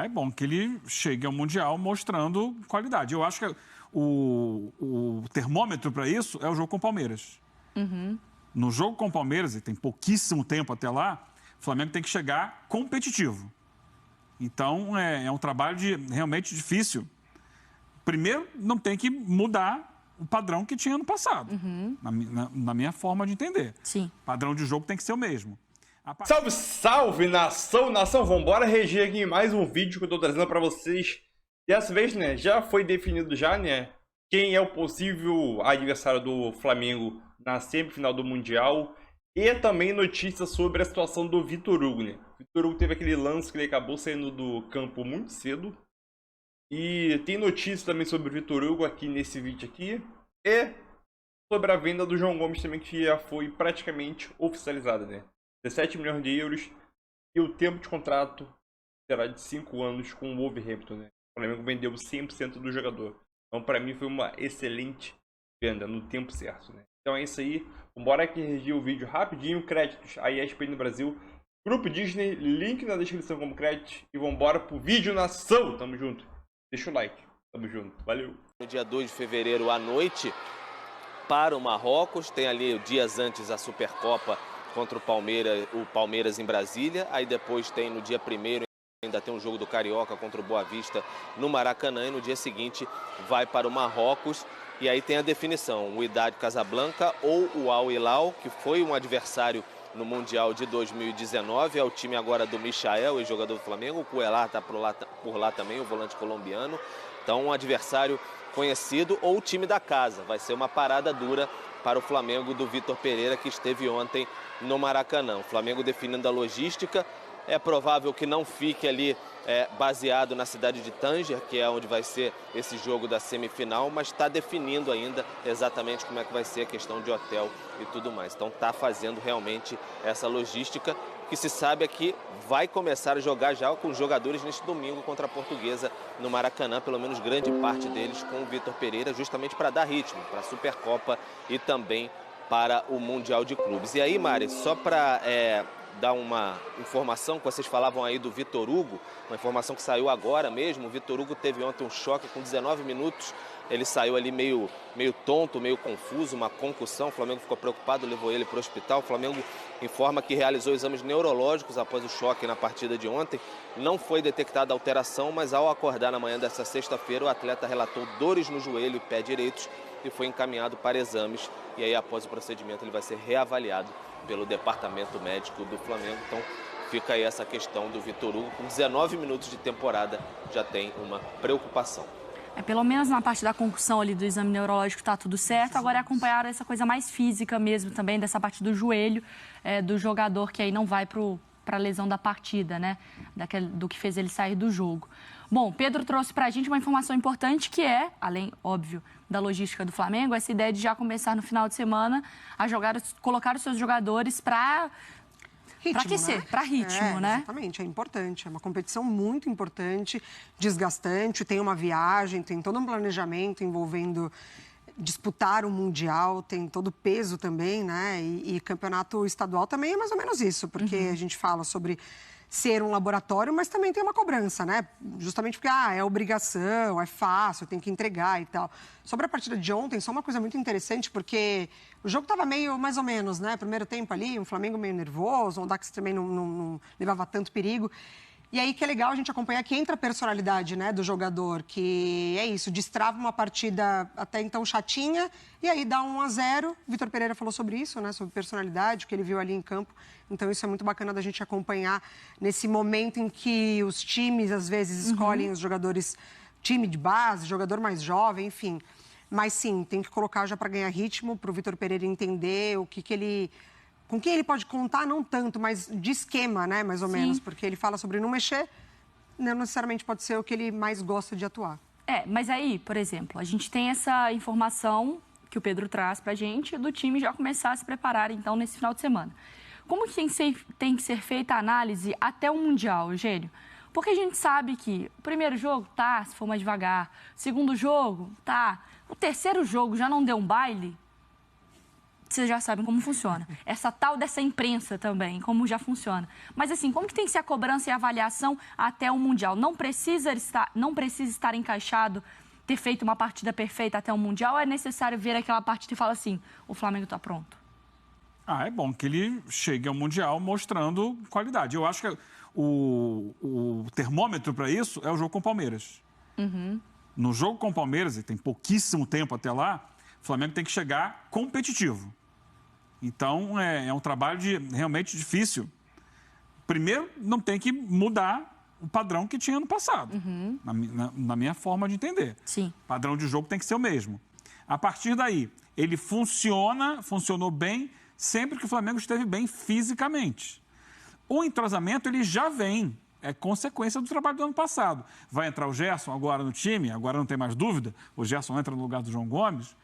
É bom que ele chegue ao Mundial mostrando qualidade. Eu acho que o termômetro para isso é o jogo com o Palmeiras. No jogo com o Palmeiras, e tem pouquíssimo tempo até lá, o Flamengo tem que chegar competitivo. Então, é um trabalho realmente difícil. Primeiro, não tem que mudar o padrão que tinha no passado, na minha forma de entender. Sim. O padrão de jogo tem que ser o mesmo. Salve, salve, nação, nação! Vambora reger aqui mais um vídeo que eu tô trazendo pra vocês. Dessa vez, né, já foi definido já, né, quem é o possível adversário do Flamengo na semifinal do Mundial. E também notícias sobre a situação do Vitor Hugo, né. O Vitor Hugo teve aquele lance que ele acabou saindo do campo muito cedo. E tem notícias também sobre o Vitor Hugo aqui nesse vídeo aqui. E sobre a venda do João Gomes também, que já foi praticamente oficializada, né. 17 milhões de euros e o tempo de contrato será de 5 anos com o Wolverhampton, né? O Flamengo vendeu 100% do jogador. Então, para mim, foi uma excelente venda no tempo certo, né? Então é isso aí. Vambora aqui reagir o vídeo rapidinho. Créditos a ESPN no Brasil. Grupo Disney, link na descrição como crédito. E vambora pro vídeo nação. Tamo junto. Deixa o like. Tamo junto. Valeu. No dia 2 de fevereiro à noite, para o Marrocos. Tem ali dias antes a Supercopa contra o Palmeiras em Brasília. Aí depois tem no dia 1º ainda tem um jogo do Carioca contra o Boa Vista no Maracanã. E no dia seguinte vai para o Marrocos. E aí tem a definição, o Wydad Casablanca ou o Al Hilal, que foi um adversário no Mundial de 2019. É o time agora do Michael, ex-jogador do Flamengo. O Cuellar está por lá também, o volante colombiano. Então um adversário conhecido ou o time da casa. Vai ser uma parada dura para o Flamengo do Vitor Pereira, que esteve ontem no Maracanã. O Flamengo definindo a logística. É provável que não fique ali baseado na cidade de Tanger, que é onde vai ser esse jogo da semifinal, mas está definindo ainda exatamente como é que vai ser a questão de hotel e tudo mais. Então está fazendo realmente essa logística, que se sabe é que vai começar a jogar já com os jogadores neste domingo contra a Portuguesa no Maracanã, pelo menos grande parte deles com o Vitor Pereira, justamente para dar ritmo para a Supercopa e também para o Mundial de Clubes. E aí, Mari, só para dar uma informação que vocês falavam aí do Vitor Hugo, uma informação que saiu agora mesmo. O Vitor Hugo teve ontem um choque com 19 minutos, ele saiu ali meio tonto, meio confuso, uma concussão. O Flamengo ficou preocupado, levou ele para o hospital. O Flamengo informa que realizou exames neurológicos após o choque na partida de ontem. Não foi detectada alteração, mas ao acordar na manhã dessa sexta-feira, o atleta relatou dores no joelho e pé direitos e foi encaminhado para exames. E aí, após o procedimento, ele vai ser reavaliado pelo departamento médico do Flamengo. Então fica aí essa questão do Vitor Hugo. Com 19 minutos de temporada já tem uma preocupação. Pelo menos na parte da concussão ali do exame neurológico tá tudo certo. Agora é acompanhar essa coisa mais física mesmo também, dessa parte do joelho do jogador, que aí não vai para a lesão da partida, né? Do que fez ele sair do jogo. Bom, Pedro trouxe para a gente uma informação importante que é, além, óbvio, da logística do Flamengo, essa ideia de já começar no final de semana a colocar os seus jogadores para aquecer, para ritmo, né? Exatamente, é importante. É uma competição muito importante, desgastante, tem uma viagem, tem todo um planejamento envolvendo disputar o Mundial, tem todo o peso também, né? E campeonato estadual também é mais ou menos isso, porque a gente fala sobre ser um laboratório, mas também tem uma cobrança, né? Justamente porque é obrigação, é fácil, tem que entregar e tal. Sobre a partida de ontem, só uma coisa muito interessante, porque o jogo estava meio mais ou menos, né? Primeiro tempo ali, um Flamengo meio nervoso, o Dax também não levava tanto perigo. E aí que é legal a gente acompanhar que entra a personalidade, né, do jogador, que é isso, destrava uma partida até então chatinha e aí dá 1-0. Vitor Pereira falou sobre isso, né, sobre personalidade, o que ele viu ali em campo. Então isso é muito bacana da gente acompanhar nesse momento em que os times às vezes escolhem os jogadores, time de base, jogador mais jovem, enfim. Mas sim, tem que colocar já para ganhar ritmo, para o Vitor Pereira entender o que ele... Com quem ele pode contar, não tanto, mas de esquema, né, mais ou menos. Porque ele fala sobre não mexer, não necessariamente pode ser o que ele mais gosta de atuar. Mas aí, por exemplo, a gente tem essa informação que o Pedro traz pra gente do time já começar a se preparar, então, nesse final de semana. Como que tem que ser feita a análise até o Mundial, Eugênio? Porque a gente sabe que o primeiro jogo, se for mais devagar. O segundo jogo, O terceiro jogo já não deu um baile? vocês já sabem como funciona. Essa tal dessa imprensa também, como já funciona. Mas assim, como que tem que ser a cobrança e a avaliação até o Mundial? Não precisa estar encaixado, ter feito uma partida perfeita até o Mundial, ou é necessário ver aquela partida e falar assim, o Flamengo está pronto? É bom que ele chegue ao Mundial mostrando qualidade. Eu acho que o termômetro para isso é o jogo com o Palmeiras. No jogo com o Palmeiras, e tem pouquíssimo tempo até lá, o Flamengo tem que chegar competitivo. Então, é um trabalho realmente difícil. Primeiro, não tem que mudar o padrão que tinha no passado, na minha forma de entender. Sim. O padrão de jogo tem que ser o mesmo. A partir daí, ele funcionou bem sempre que o Flamengo esteve bem fisicamente. O entrosamento, ele já vem. É consequência do trabalho do ano passado. Vai entrar o Gerson agora no time, agora não tem mais dúvida, o Gerson entra no lugar do João Gomes,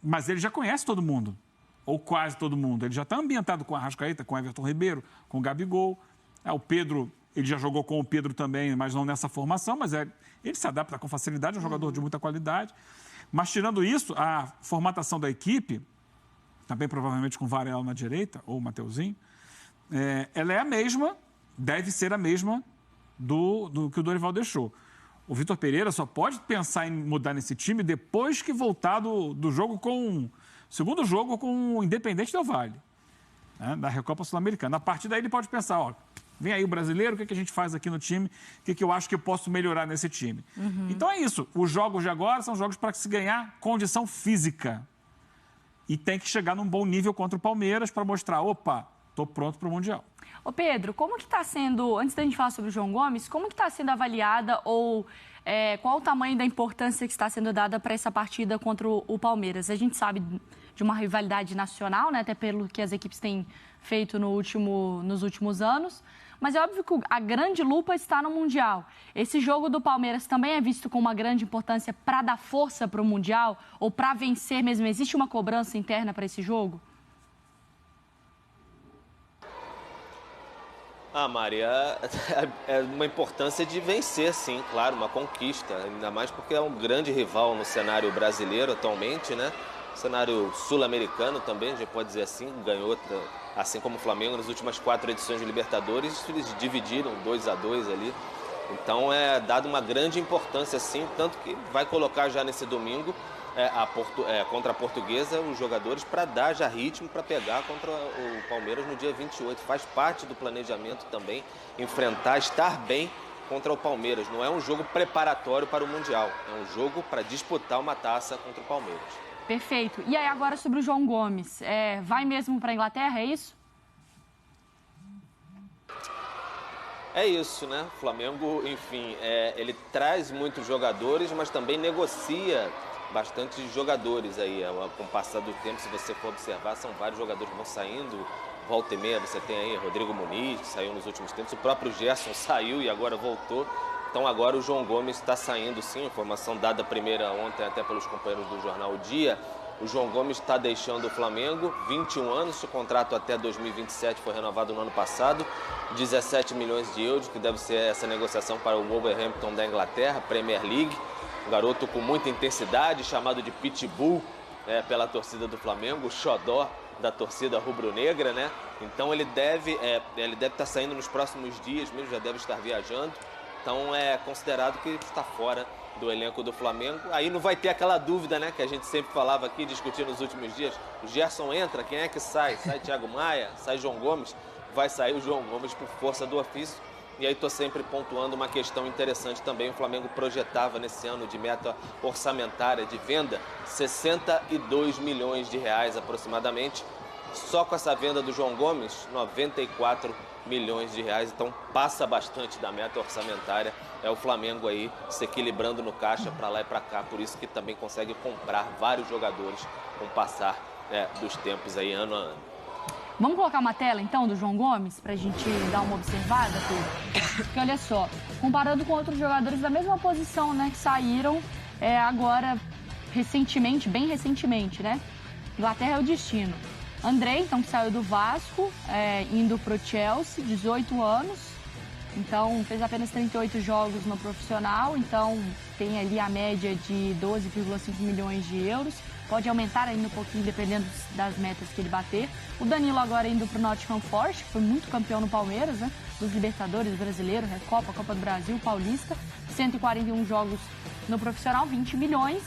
mas ele já conhece todo mundo, ou quase todo mundo. Ele já está ambientado com a Arrascaeta, com o Everton Ribeiro, com o Gabigol. O Pedro, ele já jogou com o Pedro também, mas não nessa formação, mas ele se adapta com facilidade, é um jogador de muita qualidade. Mas tirando isso, a formatação da equipe, também provavelmente com o Varela na direita, ou o Mateuzinho, ela é a mesma, deve ser a mesma do que o Dorival deixou. O Vitor Pereira só pode pensar em mudar nesse time depois que voltar do jogo segundo jogo com o Independente Del Valle, né, da Recopa Sul-Americana. A partir daí ele pode pensar, vem aí o brasileiro, o que a gente faz aqui no time, o que eu acho que eu posso melhorar nesse time. Então é isso, os jogos de agora são jogos para se ganhar condição física. E tem que chegar num bom nível contra o Palmeiras para mostrar, estou pronto para o Mundial. Ô Pedro, como que está sendo, antes da gente falar sobre o João Gomes, como que está sendo avaliada ou qual o tamanho da importância que está sendo dada para essa partida contra o Palmeiras? A gente sabe de uma rivalidade nacional, né, até pelo que as equipes têm feito nos últimos anos, mas é óbvio que a grande lupa está no Mundial. Esse jogo do Palmeiras também é visto com uma grande importância para dar força para o Mundial ou para vencer mesmo? Existe uma cobrança interna para esse jogo? Maria, é uma importância de vencer, sim, claro, uma conquista, ainda mais porque é um grande rival no cenário brasileiro atualmente, né? Cenário sul-americano também, a gente pode dizer assim, ganhou, assim como o Flamengo, nas últimas 4 edições de Libertadores, eles dividiram 2-2 ali. Então é dado uma grande importância, sim, tanto que vai colocar já nesse domingo contra a Portuguesa os jogadores para dar já ritmo para pegar contra o Palmeiras no dia 28. Faz parte do planejamento também estar bem contra o Palmeiras. Não é um jogo preparatório para o Mundial, é um jogo para disputar uma taça contra o Palmeiras. Perfeito. E aí agora sobre o João Gomes, vai mesmo para a Inglaterra, é isso? É isso, né? O Flamengo, enfim, ele traz muitos jogadores, mas também negocia bastante jogadores aí. Com o passar do tempo, se você for observar, são vários jogadores que vão saindo. Volta e meia, você tem aí Rodrigo Muniz, que saiu nos últimos tempos. O próprio Gerson saiu e agora voltou. Então agora o João Gomes está saindo, sim. Informação dada primeira ontem até pelos companheiros do jornal O Dia. O João Gomes está deixando o Flamengo, 21 anos, o contrato até 2027 foi renovado no ano passado, 17 milhões de euros, que deve ser essa negociação para o Wolverhampton da Inglaterra, Premier League. Um garoto com muita intensidade, chamado de Pitbull pela torcida do Flamengo, o xodó da torcida rubro-negra, né? Então ele deve estar saindo nos próximos dias mesmo, já deve estar viajando. Então é considerado que está fora do elenco do Flamengo. Aí não vai ter aquela dúvida, né, que a gente sempre falava aqui, discutindo nos últimos dias. O Gerson entra, quem é que sai? Sai Thiago Maia, sai João Gomes. Vai sair o João Gomes por força do ofício. E aí estou sempre pontuando uma questão interessante também. O Flamengo projetava nesse ano de meta orçamentária de venda 62 milhões de reais aproximadamente. Só com essa venda do João Gomes, 94 milhões de reais. Então passa bastante da meta orçamentária. É o Flamengo aí se equilibrando no caixa para lá e para cá. Por isso que também consegue comprar vários jogadores com o passar dos tempos aí, ano a ano. Vamos colocar uma tela, então, do João Gomes, para a gente dar uma observada, Pedro? Porque, olha só, comparando com outros jogadores da mesma posição, né, que saíram agora, recentemente, bem recentemente, né? Inglaterra é o destino. Andrei, então, que saiu do Vasco, indo pro Chelsea, 18 anos. Então, fez apenas 38 jogos no profissional, então tem ali a média de 12,5 milhões de euros. pode aumentar ainda um pouquinho, dependendo das metas que ele bater. O Danilo agora indo para o Nottingham Forest, que foi muito campeão no Palmeiras, né? Dos Libertadores, Brasileiro, Recopa, Copa do Brasil, Paulista. 141 jogos no profissional, 20 milhões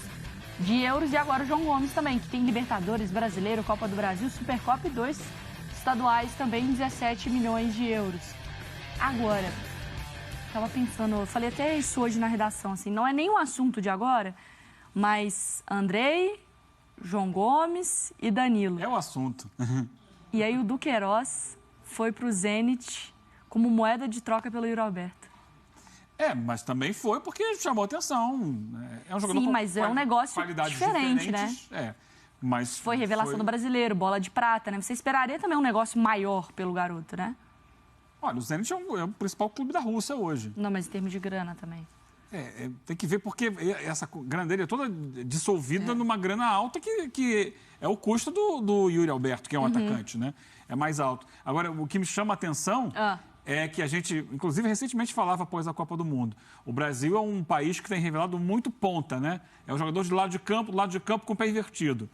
de euros. E agora o João Gomes também, que tem Libertadores, Brasileiro, Copa do Brasil, Supercopa e 2 estaduais também, 17 milhões de euros. Agora, estava pensando, eu falei até isso hoje na redação, assim, não é nem um assunto de agora, mas Andrei, João Gomes e Danilo. É o assunto. E aí o Duqueiroz foi para o Zenit como moeda de troca pelo Yuri Alberto. Mas também foi porque chamou atenção. É um jogador Sim, com mas é um negócio diferente, diferentes, né? Mas foi revelação do brasileiro, bola de prata, né? Você esperaria também um negócio maior pelo garoto, né? Olha, o Zenit é o principal clube da Rússia hoje. Não, mas em termos de grana também. Tem que ver porque essa grana dele é toda dissolvida numa grana alta que é o custo do Yuri Alberto, que é um atacante, né? É mais alto. Agora, o que me chama a atenção é que a gente, inclusive, recentemente falava após a Copa do Mundo. O Brasil é um país que tem revelado muito ponta, né? É um jogador de lado de campo com o pé invertido.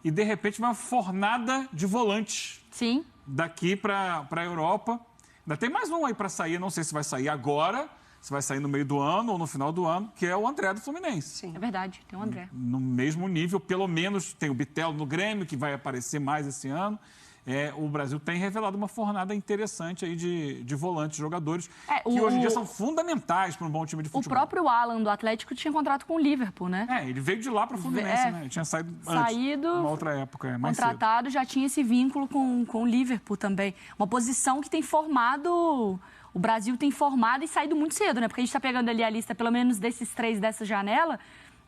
E, de repente, uma fornada de volantes. Sim. Daqui para a Europa. Ainda tem mais um aí para sair, não sei se vai sair agora, se vai sair no meio do ano ou no final do ano, que é o André do Fluminense. Sim. É verdade, tem o André. No mesmo nível, pelo menos tem o Bitelo no Grêmio, que vai aparecer mais esse ano. O Brasil tem revelado uma fornada interessante aí de volantes, jogadores, que hoje em dia são fundamentais para um bom time de futebol. O próprio Alan do Atlético tinha contrato com o Liverpool, né? Ele veio de lá para o Fluminense, né? Ele tinha saído antes, numa outra época, mais contratado, cedo. Já tinha esse vínculo com o Liverpool também. Uma posição que tem formado... O Brasil tem formado e saído muito cedo, né? Porque a gente está pegando ali a lista, pelo menos desses 3 dessa janela,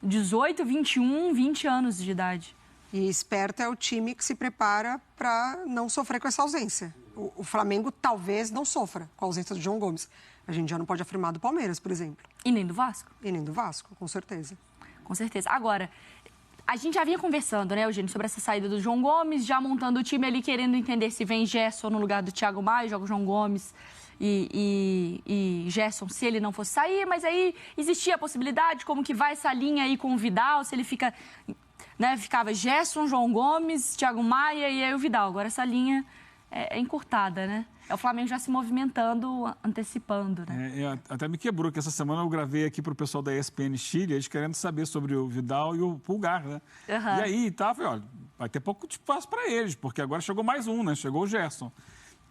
18, 21, 20 anos de idade. E esperto é o time que se prepara para não sofrer com essa ausência. O Flamengo talvez não sofra com a ausência do João Gomes. A gente já não pode afirmar do Palmeiras, por exemplo. E nem do Vasco. E nem do Vasco, com certeza. Com certeza. Agora, a gente já vinha conversando, né, Eugênio, sobre essa saída do João Gomes, já montando o time ali, querendo entender se vem Gerson no lugar do Thiago Maia, joga o João Gomes e Gerson, se ele não fosse sair. Mas aí existia a possibilidade, como que vai essa linha aí com o Vidal, se ele fica... Né, ficava Gerson, João Gomes, Thiago Maia e aí o Vidal. Agora essa linha é encurtada, né? É o Flamengo já se movimentando, antecipando, né? Até me quebrou, que essa semana eu gravei aqui para o pessoal da ESPN Chile, eles querendo saber sobre o Vidal e o Pulgar, né? E aí, falei, olha, vai ter pouco espaço para eles, porque agora chegou mais um, né? Chegou o Gerson.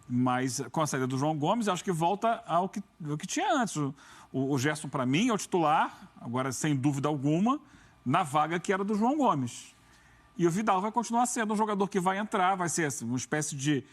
Mas com a saída do João Gomes, acho que volta ao que tinha antes. O Gerson, para mim, é o titular, agora sem dúvida alguma, na vaga que era do João Gomes. E o Vidal vai continuar sendo um jogador que vai entrar, vai ser assim, uma espécie de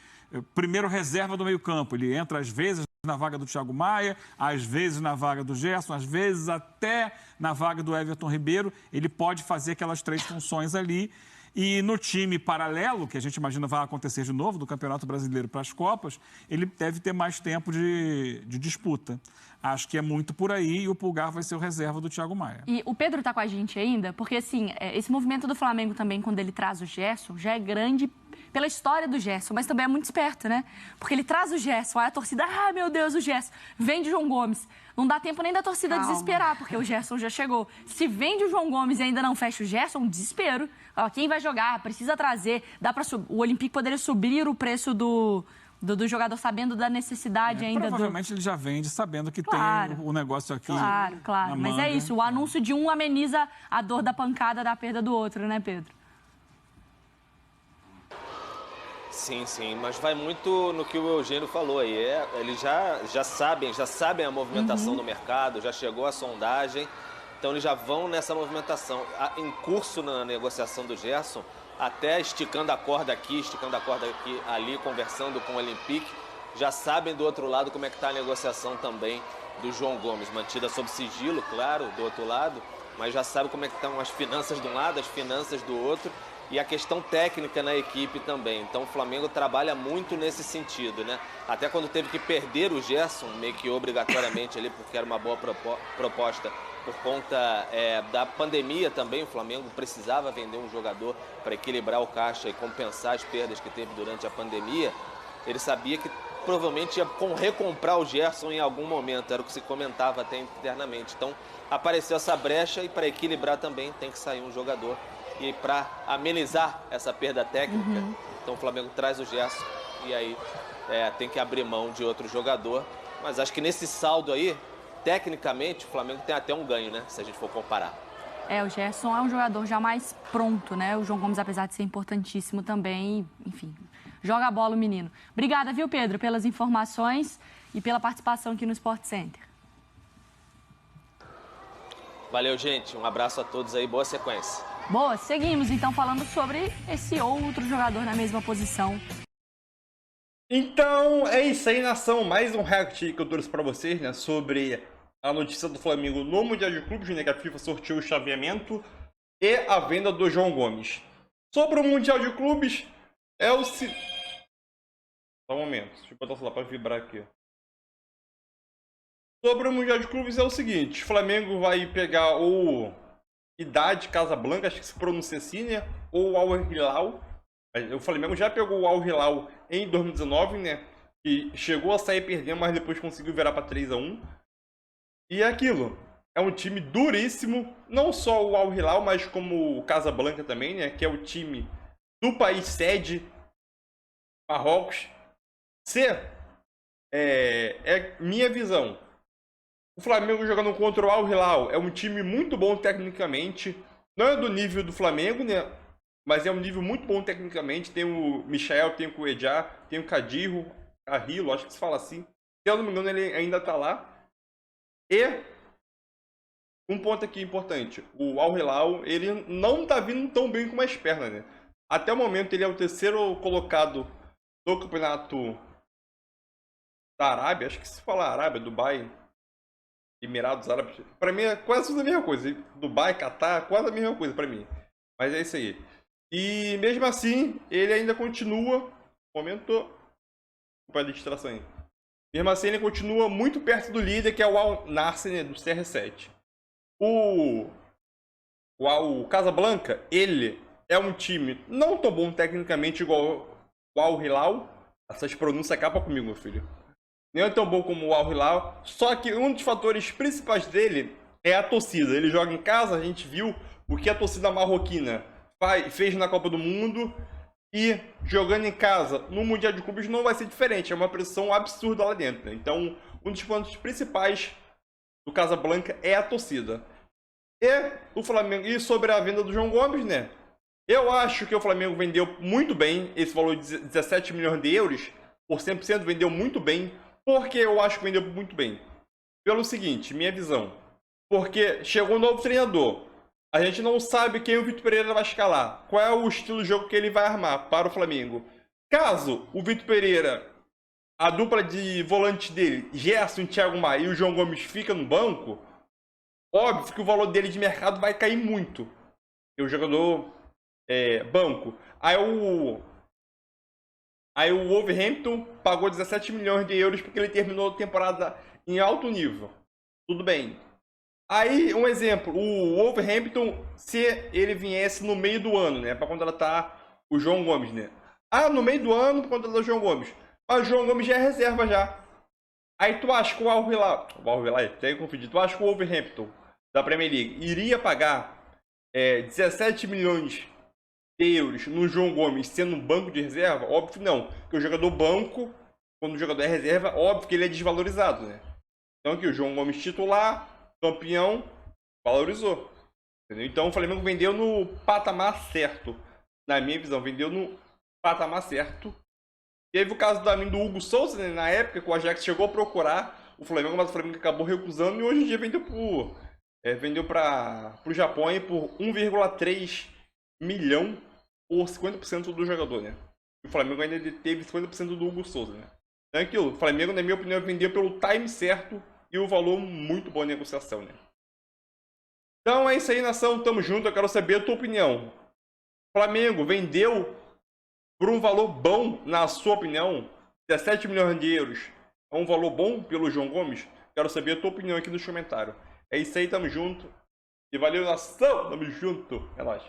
primeiro reserva do meio-campo. Ele entra, às vezes, na vaga do Thiago Maia, às vezes na vaga do Gerson, às vezes até na vaga do Everton Ribeiro. Ele pode fazer aquelas 3 funções ali. E no time paralelo, que a gente imagina vai acontecer de novo, do Campeonato Brasileiro para as Copas, ele deve ter mais tempo de disputa. Acho que é muito por aí e o Pulgar vai ser o reserva do Thiago Maia. E o Pedro está com a gente ainda, porque assim, esse movimento do Flamengo também, quando ele traz o Gerson, já é grande pela história do Gerson, mas também é muito esperto, né? Porque ele traz o Gerson, aí a torcida, meu Deus, o Gerson, vem de João Gomes. Não dá tempo nem da torcida desesperar, porque o Gerson já chegou. Se vende o João Gomes e ainda não fecha o Gerson, um desespero. Quem vai jogar? Precisa trazer. O Olympique poderia subir o preço do jogador sabendo da necessidade ainda. Provavelmente ele já vende sabendo que tem o negócio aqui. Claro. Mas é isso, o anúncio de um ameniza a dor da pancada da perda do outro, né, Pedro? Sim, mas vai muito no que o Eugênio falou aí. Eles já sabem a movimentação do mercado, já chegou a sondagem, então eles já vão nessa movimentação. Em curso na negociação do Gerson, até esticando a corda aqui, ali, conversando com o Olympique, já sabem do outro lado como é que está a negociação também do João Gomes, mantida sob sigilo, claro, do outro lado, mas já sabe como é que estão as finanças de um lado, as finanças do outro, e a questão técnica na equipe também. Então o Flamengo trabalha muito nesse sentido, né? Até quando teve que perder o Gerson, meio que obrigatoriamente ali, porque era uma boa proposta por conta da pandemia também, o Flamengo precisava vender um jogador para equilibrar o caixa e compensar as perdas que teve durante a pandemia. Ele sabia que provavelmente ia recomprar o Gerson em algum momento, era o que se comentava até internamente. Então apareceu essa brecha e para equilibrar também tem que sair um jogador. E para amenizar essa perda técnica, então o Flamengo traz o Gerson e aí tem que abrir mão de outro jogador. Mas acho que nesse saldo aí, tecnicamente, o Flamengo tem até um ganho, né? Se a gente for comparar. O Gerson é um jogador já mais pronto, né? O João Gomes, apesar de ser importantíssimo também, enfim, joga a bola o menino. Obrigada, viu, Pedro, pelas informações e pela participação aqui no Sport Center. Valeu, gente. Um abraço a todos aí. Boa sequência. Boa, seguimos então falando sobre esse outro jogador na mesma posição. Então, é isso aí, nação. Mais um react que eu trouxe pra vocês, né? Sobre a notícia do Flamengo no Mundial de Clubes, né? Que a FIFA sorteou o chaveamento e a venda do João Gomes. Sobre o Mundial de Clubes, é o... Só um momento. Deixa eu botar o celular pra vibrar aqui. Sobre o Mundial de Clubes é o seguinte. O Flamengo vai pegar o Idade Casablanca, acho que se pronuncia assim, né? Ou o Al Hilal. O Flamengo já pegou o Al Hilal em 2019, né? E chegou a sair perdendo, mas depois conseguiu virar para 3-1. E é aquilo. É um time duríssimo. Não só o Al Hilal, mas como o Casablanca também, né? Que é o time do país sede, Marrocos. É minha visão. O Flamengo jogando contra o Al Hilal é um time muito bom tecnicamente. Não é do nível do Flamengo, né? Mas é um nível muito bom tecnicamente. Tem o Michael, tem o Cuejá, tem o Carrillo, acho que se fala assim. Se eu não me engano, ele ainda tá lá. E um ponto aqui importante. O Al Hilal, ele não tá vindo tão bem como as pernas, né? Até o momento, ele é o terceiro colocado do campeonato da Arábia. Acho que se fala Arábia, Dubai, Emirados Árabes. Pra mim é quase tudo a mesma coisa. Dubai, Catar, quase a mesma coisa pra mim. Mas é isso aí. E mesmo assim, ele ainda continua... Momento... Desculpa a distração aí. Mesmo assim, ele continua muito perto do líder, que é o Al Nassr, do CR7. O Casablanca, ele é um time não tão bom tecnicamente igual o Al Hilal. Essas pronúncias acabam comigo, meu filho. Nem é tão bom como o Al Hilal. Só que um dos fatores principais dele é a torcida. Ele joga em casa, a gente viu o que a torcida marroquina fez na Copa do Mundo. E jogando em casa, no Mundial de Clubes não vai ser diferente. É uma pressão absurda lá dentro, né? Então, um dos pontos principais do Casablanca é a torcida. E o Flamengo, e sobre a venda do João Gomes, né? Eu acho que o Flamengo vendeu muito bem esse valor de 17 milhões de euros. Por 100% vendeu muito bem. Por que eu acho que vendeu muito bem? Pelo seguinte, minha visão. Porque chegou um novo treinador. A gente não sabe quem o Vitor Pereira vai escalar. Qual é o estilo de jogo que ele vai armar para o Flamengo. Caso o Vitor Pereira, a dupla de volante dele, Gerson, Thiago Maia e o João Gomes fica no banco, óbvio que o valor dele de mercado vai cair muito. E o jogador banco. Aí o Wolverhampton pagou 17 milhões de euros porque ele terminou a temporada em alto nível. Tudo bem. Aí, um exemplo, o Wolverhampton, se ele viesse no meio do ano, né, para contratar o João Gomes, né? Ah, no meio do ano para contratar o João Gomes. Mas o João Gomes já é reserva já. Aí tu acha que o Al Hilal, tem que confundir, tu acha que o Wolverhampton da Premier League iria pagar 17 milhões de euros no João Gomes sendo um banco de reserva? Óbvio que não. Porque o jogador banco, quando o jogador é reserva, óbvio que ele é desvalorizado, né? Então aqui o João Gomes titular, campeão, valorizou. Entendeu? Então o Flamengo vendeu no patamar certo. Na minha visão, vendeu no patamar certo. Teve o caso também do Hugo Souza, né? Na época que o Ajax chegou a procurar o Flamengo, mas o Flamengo acabou recusando e hoje em dia vendeu para o Japão aí por 1,3 milhão por 50% do jogador, né? E o Flamengo ainda teve 50% do Hugo Souza, né? Então é aquilo, o Flamengo, na minha opinião, vendeu pelo time certo e o valor muito bom de negociação, né? Então é isso aí, nação. Tamo junto. Eu quero saber a tua opinião. Flamengo vendeu por um valor bom, na sua opinião? 17 milhões de euros é um valor bom pelo João Gomes? Quero saber a tua opinião aqui nos comentários. É isso aí, tamo junto. E valeu, nação. Tamo junto. É nóis.